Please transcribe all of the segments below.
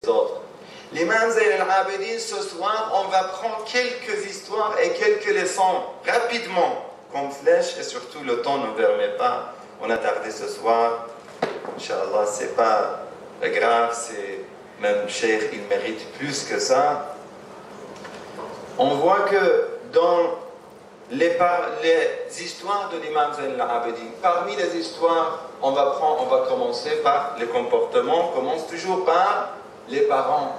autres. L'imam Zayn al-Abidin, ce soir, on va prendre quelques histoires et quelques leçons rapidement, comme flèche, et surtout le temps ne permet pas. On a tardé ce soir. Inch'Allah, c'est pas grave, c'est même cher, il mérite plus que ça. On voit que dans les histoires de l'imam Zayn al-Abidin, parmi les histoires, on va commencer par les comportements. On commence toujours par les parents.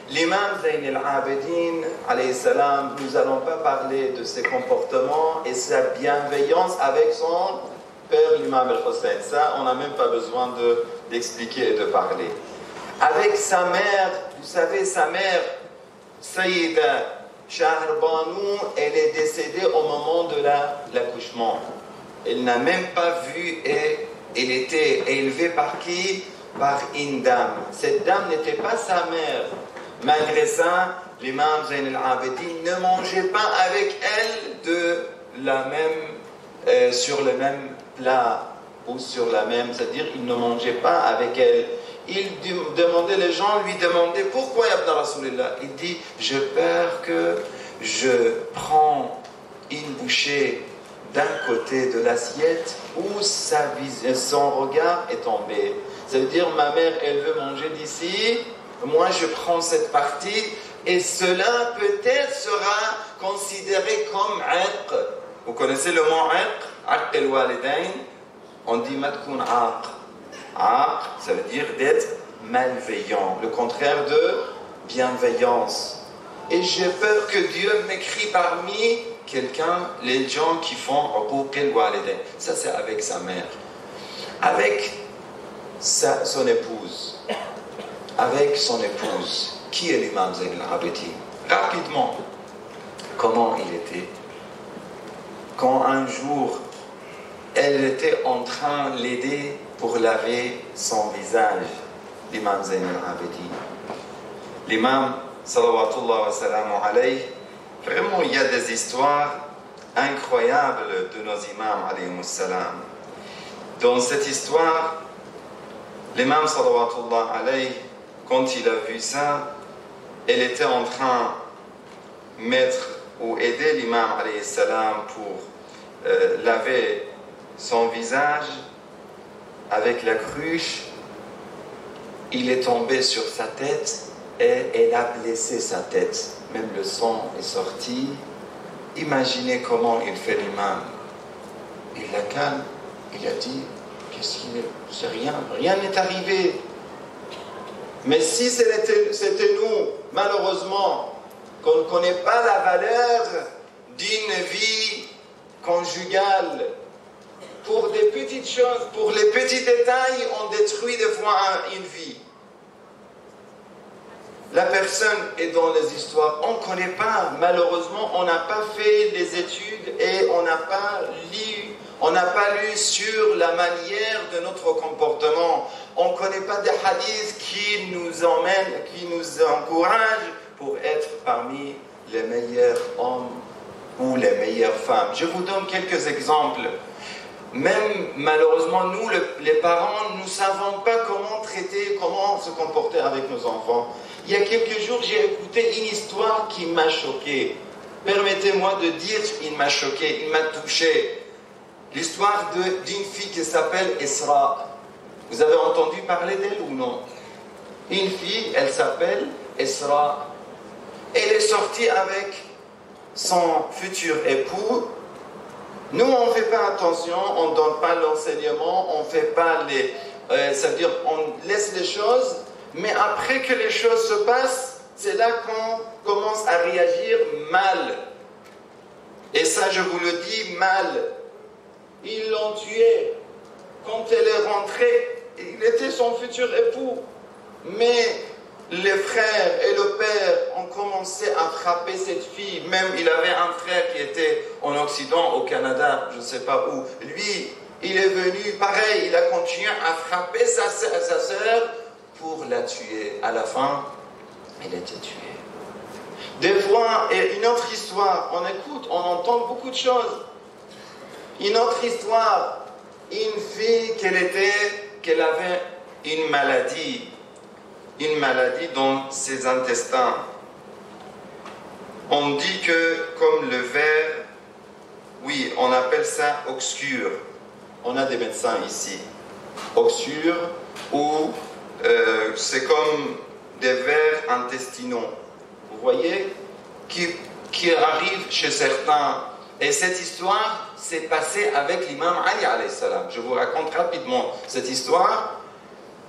L'imam Zayn al-Abidin, alayhi salam, nous n'allons pas parler de ses comportements et sa bienveillance avec son père, l'imam al-Hussein. Ça, on n'a même pas besoin d'expliquer et de parler. Avec sa mère, vous savez, sa mère, Sayyida Shahrbanu, elle est décédée au moment de l'accouchement. Elle n'a même pas vu et elle était élevée par qui? Par une dame. Cette dame n'était pas sa mère. Malgré ça, l'imam Zayn al-Abidin ne mangeait pas avec elle sur le même plat ou sur la même, c'est-à-dire il ne mangeait pas avec elle. Il demandait, les gens lui demandaient pourquoi Ibn Rasulillah. Il dit, j'ai peur que je prends une bouchée d'un côté de l'assiette où son regard est tombé. Ça veut dire, ma mère, elle veut manger d'ici, moi je prends cette partie, et cela peut-être sera considéré comme aqq. Vous connaissez le mot aqq? Aqq al-walidain, on dit matkoun aqq. Aqq, ça veut dire d'être malveillant, le contraire de bienveillance. Et j'ai peur que Dieu m'écrit parmi les gens qui font uquq al-walidain. Ça c'est avec sa mère. Avec son épouse. Avec son épouse. Qui est l'imam Zayn al-Abidin? Rapidement, comment il était? Quand un jour, elle était en train de l'aider pour laver son visage, l'imam Zayn al-Abidin. L'imam, salawatullah wa salamu alayhi, vraiment il y a des histoires incroyables de nos imams, alayhimus salam. Dans cette histoire, l'imam, salawatullah alayhi, quand il a vu ça, elle était en train de mettre ou aider l'imam, alayhi salam, pour laver son visage avec la cruche. Il est tombé sur sa tête et elle a blessé sa tête. Même le sang est sorti. Imaginez comment il fait l'imam. Il la calme. Il a dit, qu'est-ce qu'il est? C'est rien. Rien n'est arrivé. Mais si c'était nous, malheureusement, qu'on ne connaît pas la valeur d'une vie conjugale, pour des petites choses, pour les petits détails, on détruit des fois une vie. La personne est dans les histoires, on ne connaît pas, malheureusement, on n'a pas fait les études et on n'a pas lu sur la manière de notre comportement. On ne connaît pas des hadiths qui nous emmènent, qui nous encouragent pour être parmi les meilleurs hommes ou les meilleures femmes. Je vous donne quelques exemples. Même malheureusement, nous, les parents, nous ne savons pas comment traiter, comment se comporter avec nos enfants. Il y a quelques jours, j'ai écouté une histoire qui m'a choqué. Permettez-moi de dire, il m'a choqué, il m'a touché. L'histoire d'une fille qui s'appelle Isra. Vous avez entendu parler d'elle ou non? Une fille, elle s'appelle Isra. Elle est sortie avec son futur époux. Nous, on ne fait pas attention, on ne donne pas l'enseignement, on ne fait pas c'est-à-dire, on laisse les choses, mais après que les choses se passent, c'est là qu'on commence à réagir mal. Et ça, je vous le dis, mal. Ils l'ont tué. Quand elle est rentrée, il était son futur époux. Mais les frères et le père ont commencé à frapper cette fille. Même il avait un frère qui était en Occident, au Canada, je ne sais pas où. Lui, il est venu, pareil, il a continué à frapper sa sœur pour la tuer. À la fin, elle était tuée. Des fois, et une autre histoire, on écoute, on entend beaucoup de choses. Une autre histoire, une fille qu'elle avait une maladie. une maladie dans ses intestins. On dit que comme le ver, oui, on appelle ça oxure. On a des médecins ici. Oxure, ou c'est comme des vers intestinaux. Vous voyez, qui arrivent chez certains. Et cette histoire s'est passée avec l'imam Ali alayhi salam. Je vous raconte rapidement cette histoire.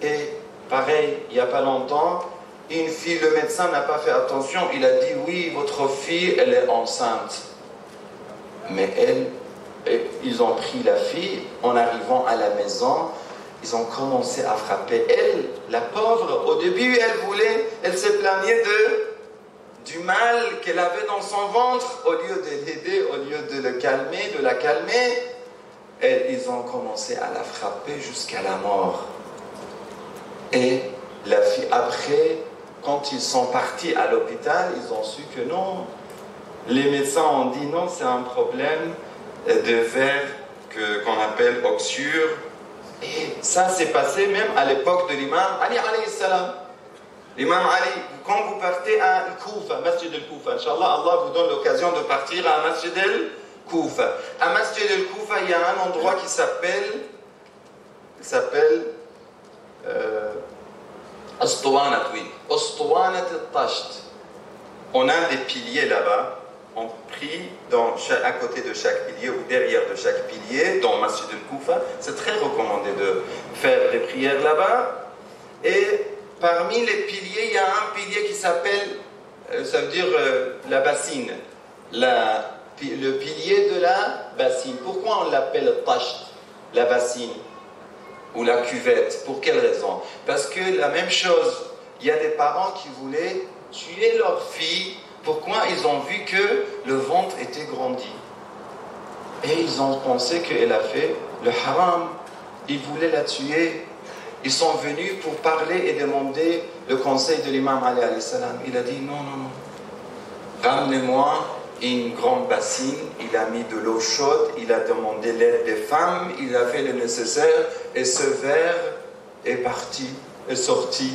Et pareil, il n'y a pas longtemps, une fille, le médecin n'a pas fait attention. Il a dit, oui, votre fille, elle est enceinte. Mais ils ont pris la fille, en arrivant à la maison, ils ont commencé à frapper. Elle, la pauvre, au début, elle se plaignait du mal qu'elle avait dans son ventre. Au lieu de l'aider, au lieu de la calmer, ils ont commencé à la frapper jusqu'à la mort. Et la fille, après, quand ils sont partis à l'hôpital, ils ont su que non. Les médecins ont dit non, c'est un problème de ver qu'on appelle oxure. Et ça s'est passé même à l'époque de l'imam Ali alayhi salam. L'imam Ali, quand vous partez à Koufa, Masjid al-Koufa, Inch'Allah, Allah vous donne l'occasion de partir à Masjid al-Koufa. À Masjid al-Koufa, il y a un endroit qui s'appelle Astuwanat, oui. Astuwanat al-Tasht. On a des piliers là-bas. On prie à côté de chaque pilier ou derrière de chaque pilier dans Masjid al-Koufa. C'est très recommandé de faire des prières là-bas. Et parmi les piliers, il y a un pilier qui s'appelle, ça veut dire la bassine. Le pilier de la bassine. Pourquoi on l'appelle Tasht, la bassine ou la cuvette? Pour quelle raison? Parce que la même chose, il y a des parents qui voulaient tuer leur fille. Pourquoi? Ils ont vu que le ventre était grandi. Et ils ont pensé qu'elle a fait le haram. Ils voulaient la tuer. Ils sont venus pour parler et demander le conseil de l'imam Ali alayhi salam. Il a dit non, non, non. Ramenez-moi une grande bassine. Il a mis de l'eau chaude. Il a demandé l'aide des femmes. Il a fait le nécessaire. Et ce ver est parti, est sorti.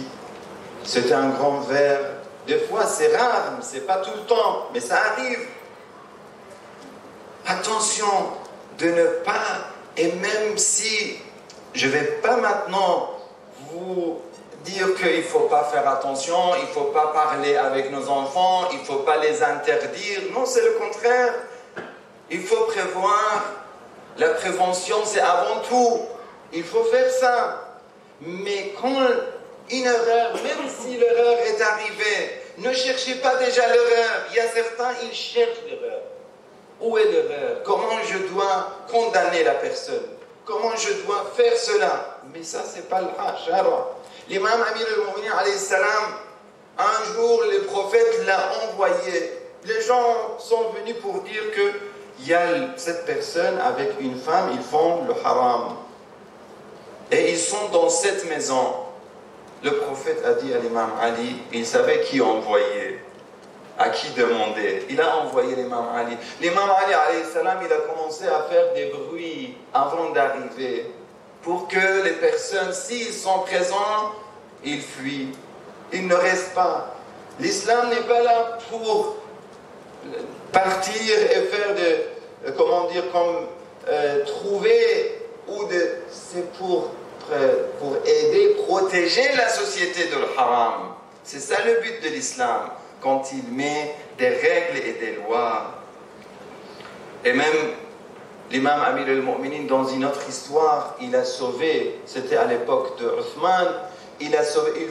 C'était un grand ver. Des fois, c'est rare, c'est pas tout le temps, mais ça arrive. Attention de ne pas, et même si je ne vais pas maintenant vous dire qu'il ne faut pas faire attention, il ne faut pas parler avec nos enfants, il ne faut pas les interdire. Non, c'est le contraire. Il faut prévoir. La prévention, c'est avant tout. Il faut faire ça. Mais quand une erreur, même si l'erreur est arrivée, ne cherchez pas déjà l'erreur. Il y a certains, ils cherchent l'erreur. Où est l'erreur? Comment je dois condamner la personne? Comment je dois faire cela? Mais ça, c'est pas le hachara. L'imam Amir al-Mu'minin alayhi salam, un jour, le prophète l'a envoyé. Les gens sont venus pour dire qu'il y a cette personne avec une femme, ils font le haram. Et ils sont dans cette maison. Le prophète a dit à l'imam Ali, il savait qui envoyer, à qui demander. Il a envoyé l'imam Ali. L'imam Ali, alayhi salam, il a commencé à faire des bruits avant d'arriver, pour que les personnes, s'ils sont présents, ils fuient. Ils ne restent pas. L'islam n'est pas là pour partir et faire de, trouver, c'est pour aider, protéger la société de l'haram. C'est ça le but de l'islam, quand il met des règles et des lois. Et même l'imam Amir al-Mu'minin, dans une autre histoire, il a sauvé, c'était à l'époque de Othman, il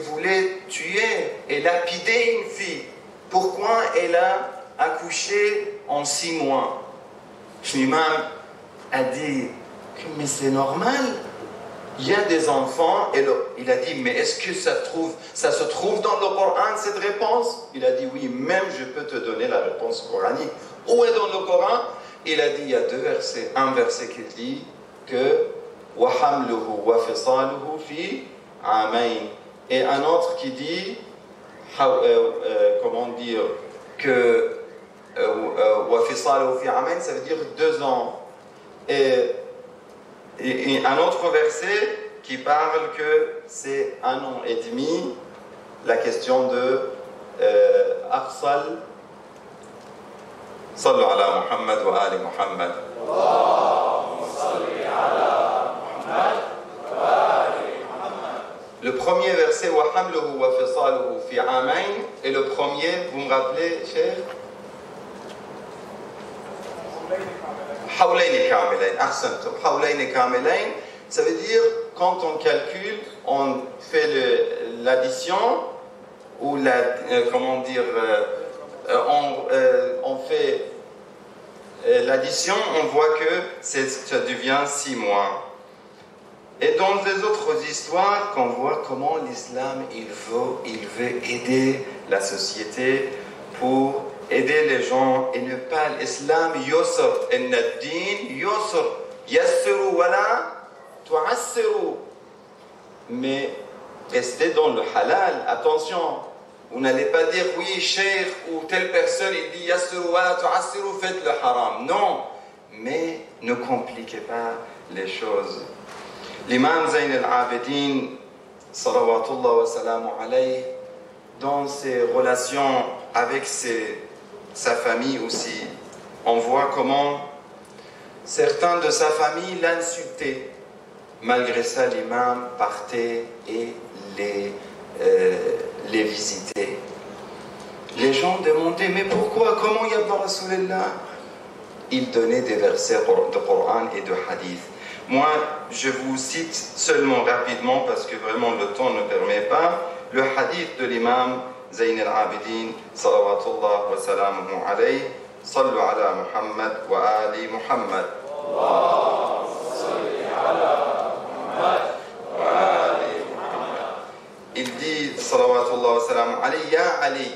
voulait tuer et lapider une fille. Pourquoi? Elle a accouché en 6 mois. L'imam a dit, mais c'est normal. Il y a des enfants, et il a dit, mais est-ce que ça se trouve dans le Coran, cette réponse? Il a dit, oui, même je peux te donner la réponse coranique. Où est dans le Coran? Il a dit, il y a 2 versets. Un verset qui dit que وَحَمْلُهُ وَفِصَالُهُ فِي عَامَيْنِ. Et un autre qui dit, comment dire, que وَفِصَالُهُ فِي عَامَيْنِ, ça veut dire 2 ans. Et un autre verset qui parle que c'est 1 an et demi la question de Arsal. Sallu ala Muhammad wa ali Muhammad. Le premier verset, wa hamluhu wa fisaluhu fi amayn, et le premier, vous me rappelez, cher? Hawlayni kamilayn, ahsantum, hawlayni kamilayn, ça veut dire, quand on calcule, on fait l'addition, ou comment dire, on fait l'addition, on voit que ça devient 6 mois. Et dans les autres histoires, qu'on voit comment l'islam, il veut aider la société pour aider les gens et ne pas l'islam yusr, inna ad-din yusr, yassiru wala tu'assiru. Mais restez dans le halal, attention. Vous n'allez pas dire, oui, cheikh, ou telle personne, il dit, yassiru wala tu'assiru, faites le haram. Non, mais ne compliquez pas les choses. L'imam Zayn al-Abidin, salawatullah wa salamu alayhi, dans ses relations avec sa famille aussi, on voit comment certains de sa famille l'insultaient. Malgré ça, l'imam partait et les visitait. Les gens demandaient, mais pourquoi, comment il y a pas Rasulullah? Il donnait des versets de Coran et de Hadith. Moi, je vous cite seulement rapidement, parce que vraiment le temps ne permet pas, le hadith de l'imam Zayn al-Abidin, salawatullah wa salamuhu alayhi, sallu ala Muhammad wa ali Muhammad. Il dit, salawatullah wa salamuhu alayhi,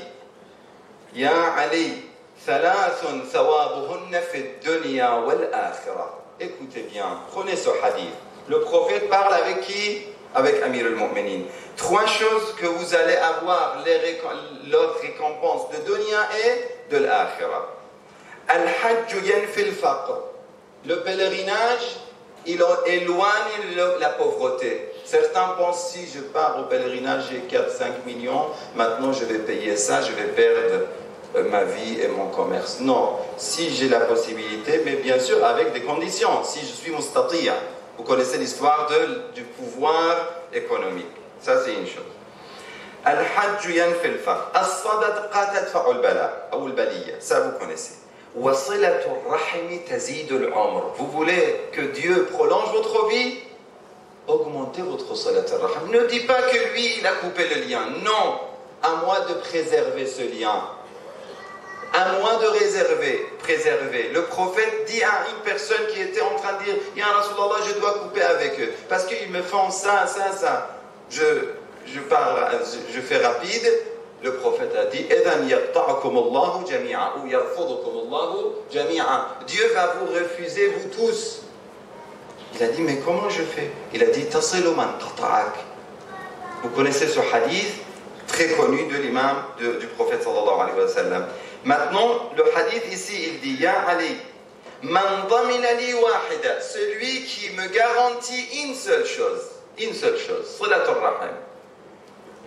ya Ali, thalathun thawabuhunna fi dunya wal akhirah. Écoutez bien, prenez ce hadith. Le prophète parle avec qui? Avec Amir al-Mu'minin. 3 choses que vous allez avoir leur récompense de dunya et de l'akhirah. Al-hajj yanfi al-faqr. Le pèlerinage, il éloigne la pauvreté. Certains pensent, si je pars au pèlerinage, j'ai 4-5 millions, maintenant je vais payer ça, je vais perdre ma vie et mon commerce. Non, si j'ai la possibilité, mais bien sûr avec des conditions. Si je suis mustatiya, vous connaissez l'histoire du pouvoir économique. Ça c'est une chose. Al-hajj yanfi al-faqr. As-sadaqa tadfa'u al-bala ou al-baliyya. Ça vous connaissez. Wa silatu ar-rahim tazidu al-umr. Vous voulez que Dieu prolonge votre vie? Augmentez votre salat ar-rahim. Ne dis pas que lui il a coupé le lien. Non, à moi de préserver ce lien. À moi de préserver. Le prophèt dit à une personne qui était en train de dire, Ya Rasulallah, je dois couper avec eux, parce qu'ils me font ça. Je fais rapide. Le prophète a dit, Dieu va vous refuser, vous tous. Il a dit, mais comment je fais? Il a dit, vous connaissez ce hadith très connu de l'imam du prophète sallallahu alayhi wa sallam. Maintenant, le hadith ici, il dit, Ya Ali, man damina li wahida, celui qui me garantit une seule chose, salatul rahim,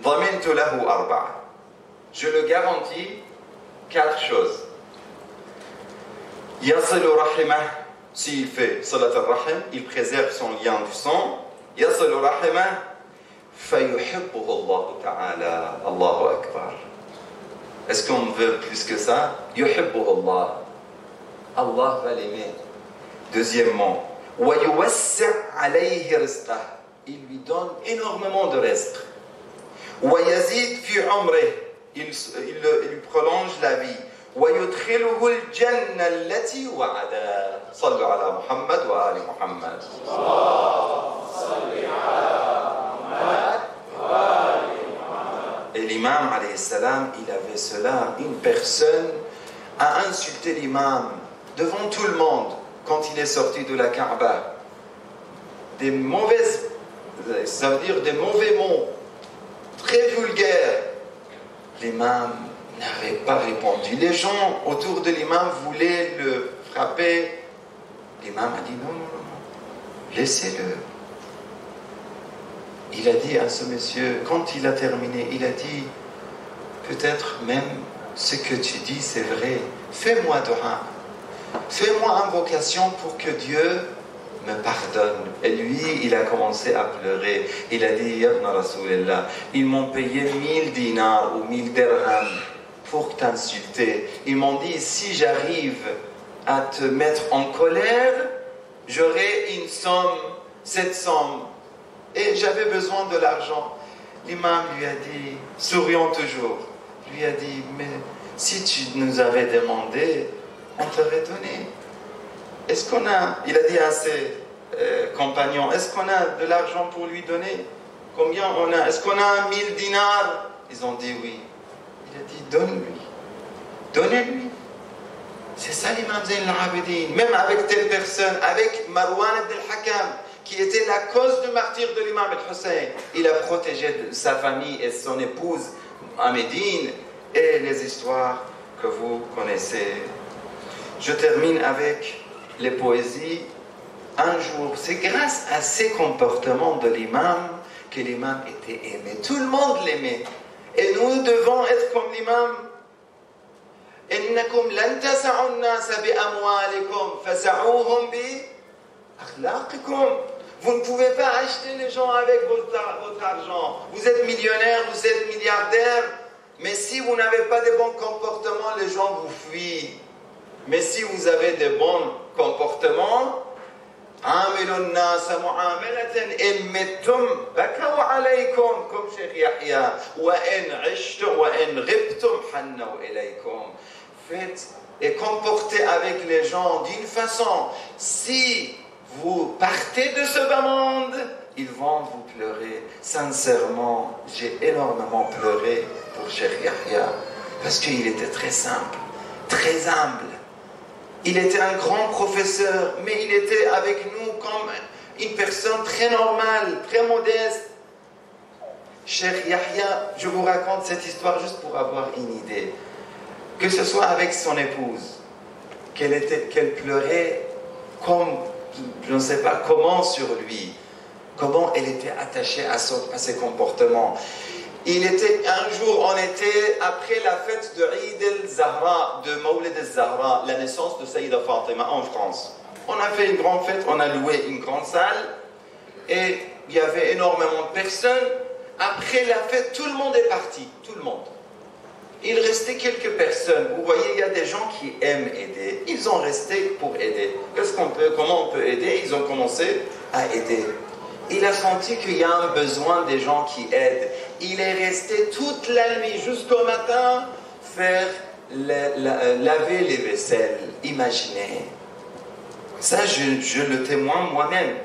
damintu lahu arba'a, je le garantis 4 choses. Yasilu rahimah, s'il fait salatul rahim, il préserve son lien du sang. Yasilu rahimah, fayuhibbuhu Allah ta'ala, Allahu akbar. Est-ce qu'on veut plus que ça? Yuhibbuhu Allah. Allah va l'aimer. Deuxièmement, wa yuwassi' alayhi rizqah. Il lui donne énormément de rizq. Wa yazid fi umrih. Il lui prolonge la vie. Wa yudkhiluhu al-jannah allati wa'ada. Sallu ala Muhammad wa ali Muhammad. Salli ala Muhammad wa ali. Et l'imam, alayhi salam, il avait cela. Une personne a insulté l'imam devant tout le monde quand il est sorti de la Kaaba. Des mauvaises, ça veut dire des mauvais mots, très vulgaires. L'imam n'avait pas répondu. Les gens autour de l'imam voulaient le frapper. L'imam a dit non, laissez-le. il a dit à ce monsieur, quand il a terminé, il a dit, peut-être même ce que tu dis c'est vrai, fais-moi dua, fais-moi invocation pour que Dieu me pardonne. Et lui, il a commencé à pleurer. Il a dit, Ya ibn Rasulullah, ils m'ont payé 1000 dinars ou 1000 dirhams pour t'insulter. Ils m'ont dit, si j'arrive à te mettre en colère, j'aurai une somme, cette somme. Et j'avais besoin de l'argent. L'imam lui a dit, souriant toujours, lui a dit, mais si tu nous avais demandé, on t'aurait donné. Est-ce qu'on a, il a dit à ses compagnons, est-ce qu'on a de l'argent pour lui donner? Combien on a? Est-ce qu'on a 1000 dinars? Ils ont dit oui. Il a dit, donne-lui. Donnez-lui. C'est ça l'imam Zayn al-Abidin. Même avec telle personne, avec Marwan ibn al-Hakam, qui était la cause du martyre de l'imam al-Hussein, il a protégé sa famille et son épouse à Médine, et les histoires que vous connaissez. Je termine avec les poésies. Un jour, c'est grâce à ces comportements de l'imam que l'imam était aimé. Tout le monde l'aimait. Et nous devons être comme l'imam. إنكم لن تسعوا الناس بأموالكم فسعوهم بأخلاقكم. Vous ne pouvez pas acheter les gens avec votre argent. Vous êtes millionnaire, vous êtes milliardaire, mais si vous n'avez pas de bons comportements, les gens vous fuient. Mais si vous avez de bons comportements, عاملوا الناس معاملة إن متم بكوا عليكم comme Cheikh Yahya وإن عشتم وإن غبتم حنوا إليكم. Faites et comportez avec les gens d'une façon. Si vous partez de ce bas monde, ils vont vous pleurer. Sincèrement, j'ai énormément pleuré pour Cheikh Yahya parce qu'il était très simple, très humble. Il était un grand professeur, mais il était avec nous comme une personne très normale, très modeste. Cheikh Yahya, je vous raconte cette histoire juste pour avoir une idée. Que ce soit avec son épouse, qu'elle pleurait comme, je ne sais pas comment sur lui, comment elle était attachée à ses comportements. Il était, un jour, on était après la fête de Eid el-Zahra, de Mawlid el-Zahra, la naissance de Sayyida Fatima en France. On a fait une grande fête, on a loué une grande salle, et il y avait énormément de personnes. Après la fête, tout le monde est parti, tout le monde. Il restait quelques personnes. Vous voyez, il y a des gens qui aiment aider. Ils ont resté pour aider. Comment on peut aider? Ils ont commencé à aider. Il a senti qu'il y a un besoin des gens qui aident. Il est resté toute la nuit jusqu'au matin faire laver les vaisselles. Imaginez. Ça, je le témoigne moi-même.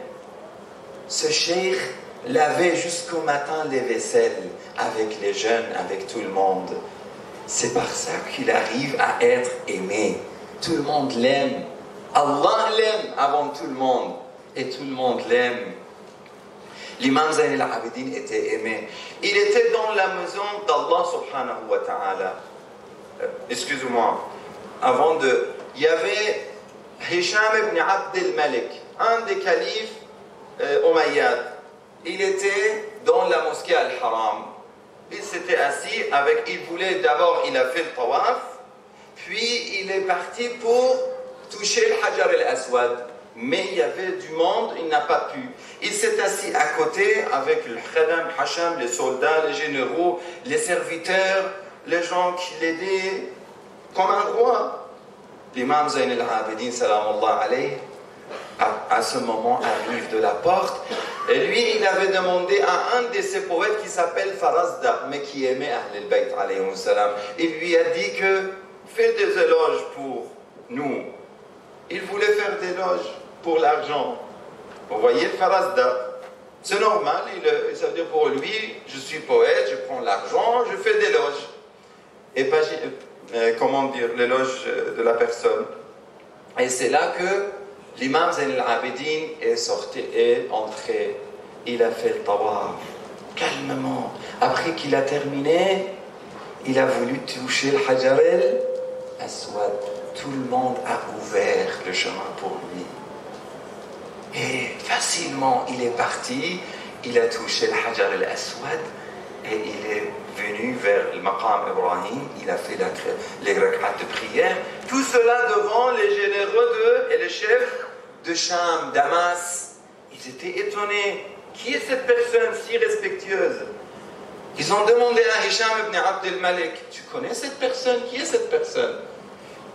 Ce cheikh lavait jusqu'au matin les vaisselles avec les jeunes, avec tout le monde. C'est par ça qu'il arrive à être aimé. Tout le monde l'aime. Allah l'aime avant tout le monde. Et tout le monde l'aime. L'imam Zayn al-Abidin était aimé. Il était dans la maison d'Allah subhanahu wa ta'ala. Excusez-moi. Il y avait Hisham ibn Abd al-Malik, un des califes Umayyad. Il était dans la mosquée Al-Haram. Il s'était assis il voulait d'abord, il a fait le tawaf, puis il est parti pour toucher le Hajar al-Aswad. Mais il y avait du monde, il n'a pas pu. Il s'est assis à côté avec le Khadam, Hacham, les soldats, les généraux, les serviteurs, les gens qui l'aidaient comme un roi. L'imam Zayn al-Abidin, salamullah alayhi, à ce moment arrive de la porte. Et lui, il avait demandé à un de ses poètes qui s'appelle Farazda, mais qui aimait Ahl al-Bayt alayhi salam. Il lui a dit que fais des éloges pour nous. Il voulait faire des éloges pour l'argent. Vous voyez, Farazda, c'est normal, ça veut dire pour lui, je suis poète, je prends l'argent, je fais des éloges. Et pas, comment dire, l'éloge de la personne. Et c'est là que l'imam Zayn al-Abidin est entré. Il a fait le tawaf, calmement. Après qu'il a terminé, il a voulu toucher le Hajar al-Aswad. Tout le monde a ouvert le chemin pour lui. Et facilement, il est parti. il a touché le Hajar al-Aswad et il est venu vers le Maqam Ibrahim, il a fait les rak'at de prière, tout cela devant les généraux et les chefs de Sham, Damas. Ils étaient étonnés. Qui est cette personne si respectueuse? Ils ont demandé à Hisham ibn Abd al-Malik, tu connais cette personne? Qui est cette personne?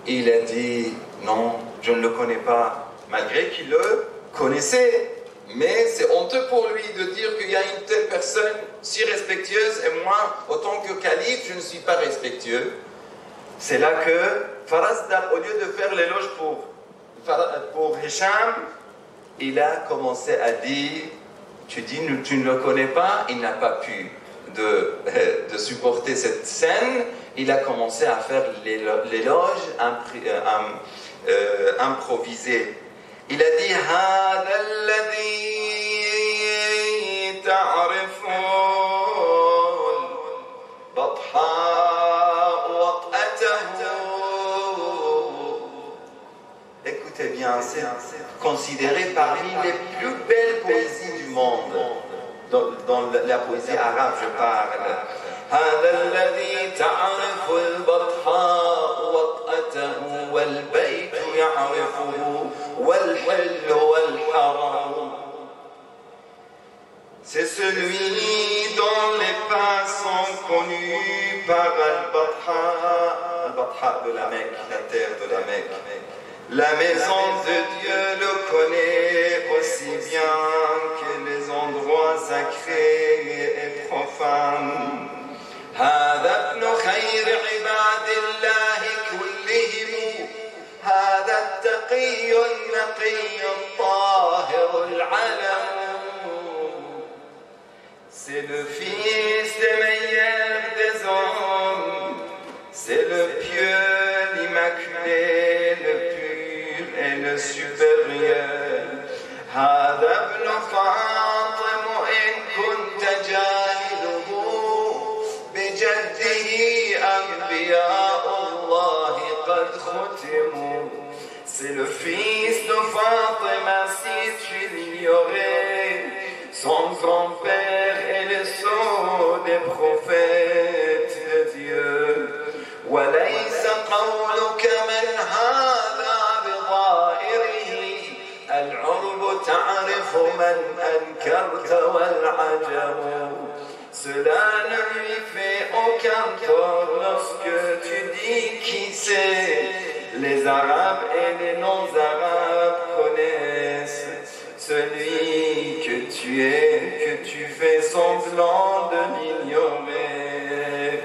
Et il a dit, non, je ne le connais pas, malgré qu'il le connaissait. Mais c'est honteux pour lui de dire qu'il y a une telle personne si respectueuse et moi, autant que calife, je ne suis pas respectueux. C'est là que Farazdak, au lieu de faire l'éloge pour Hisham, il a commencé à dire, tu dis, tu ne le connais pas, il n'a pas pu de supporter cette scène. Il a commencé à faire l'éloge improvisé. Il a dit هذا الذي تعرفون بطحاء وطأته. Écoutez bien, c'est considéré parmi les plus belles poésies du monde. Dans la poésie arabe, je parle. هذا الذي تعرف البطحاء وطأته والبيت يعرفه والحل والحرام. C'est celui dont les pas sont connus par Al-Batha de la Mecque, la terre de la Mecque. La maison de Dieu le connaît aussi bien que les endroits sacrés et profanes. هذا ابن خير عباد الله كلهم هذا التقي النقي الطاهر العلم. C'est le fils des meilleurs des hommes, c'est le pieux, l'immaculé, le pur et le supérieur. هذا ابن فاطم إن كنت جاهله بجده أنبياء الله قد ختموا. C'est le fils de Fatima si tu l'ignorais, son grand-père est le sceau des prophètes de Dieu. وليس قولك من هذا بظاهره العرب تعرف من أنكرت والعجم. Cela ne lui fait aucun tort lorsque tu dis qui c'est. Les Arabes et les non-Arabes connaissent celui que tu es, que tu fais semblant de l'ignorer.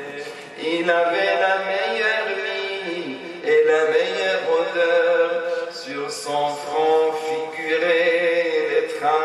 Il avait la meilleure mine et la meilleure odeur sur son front figuré des traces.